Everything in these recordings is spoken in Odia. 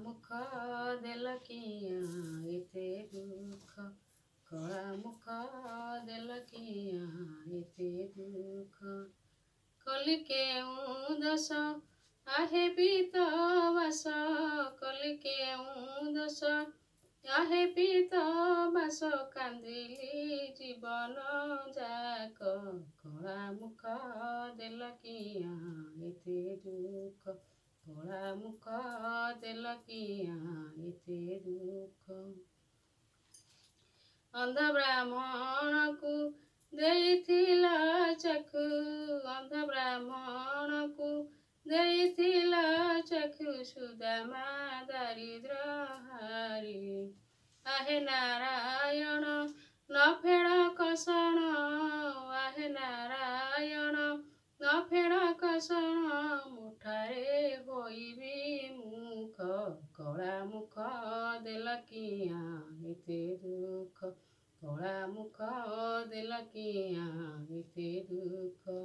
ମୁଖ ଦେଲ କିଆଁ ଏତେ ଦୁଃଖ, କଳା ମୁଖ ଦେଲ କିଆଁ ଏତେ ଦୁଃଖ। କଲି କେଉଁ ଦୋଷ ଆହେ ପିତ ବାସ, କଲି କେଉଁ ଦୋଷ ଆହେ ପିତ ବାସ, କାନ୍ଦିଲି ଜୀବନ ଯାକ, କଳା ମୁଖ ଦେଲ କିଆଁ ଏତେ ଦୁଃଖ, କଳା ମୁଖ ଦେଲ କିଆଁ ଏତେ ଦୁଃଖ। ଅନ୍ଧ ବ୍ରାହ୍ମଣକୁ ଦେଇଥିଲ ଚକ୍ଷୁ, ଅନ୍ଧ ବ୍ରାହ୍ମଣକୁ ଦେଇଥିଲ ଚକ୍ଷୁ, ସୁଦାମା ଦାରିଦ୍ର ହାରି, ଆହେ ନାରାୟଣ ନ ଫେଡ଼ କଷଣ, ଆହେ ନାରାୟଣ ନ ଫେଡ଼ କଷଣ, ମୁଠାରେ ହୋଇବି ମୁଖ, କଳା ମୁଖ ଦେଲ କିଆଁ ଏତେ ଦୁଃଖ, କଳା ମୁଖ ଦେଲ କିଆଁ ଏତେ ଦୁଃଖ।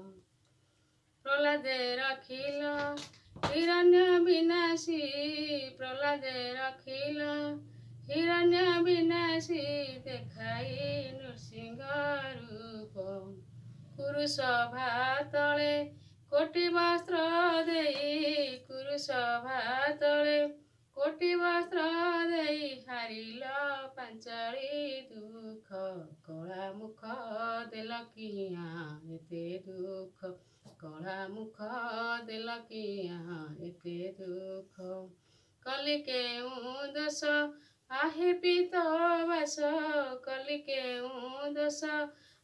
ପ୍ରହ୍ଲାଦେ ରଖିଲ ହିରଣ୍ୟ ବିନାଶୀ, ପ୍ରହ୍ଲାଦେ ରଖିଲ ହିରଣ୍ୟ ବିନାଶୀ, ଦେଖାଇ ନୃସିଂହ ରୂପ, କୁରୁସଭା ତଳେ କୋଟି ବସ୍ତ୍ର ଦେଇ, କୁରୁସଭା ତଳେ କୋଟି ବସ୍ତ୍ର ଦେଇ, ହାରିଲ ପାଞ୍ଚାଳି ଦୁଃଖ, କଳା ମୁଖ ଦେଲ କିଆଁ ଏତେ ଦୁଃଖ, କଳା ମୁଖ ଦେଲ କିଆଁ ଏତେ ଦୁଃଖ। କଲି କେଉଁ ଦୋଷ ଆହେ ପିତ ବାସ, କଲି କେଉଁ ଦୋଷ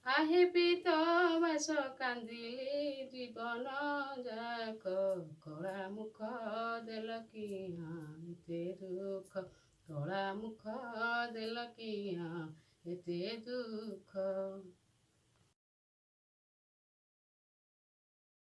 ଆହେ ପିତ ବାସ, କାନ୍ଦିଲି ଜୀବନ ଯାକ, କଳା ମୁଖ ଦେଲ କିଆଁ ଏତେ ଦୁଃଖ, କଳା ମୁଖ ଦେଲ କିଆଁ ଏତେ ଦୁଃଖ।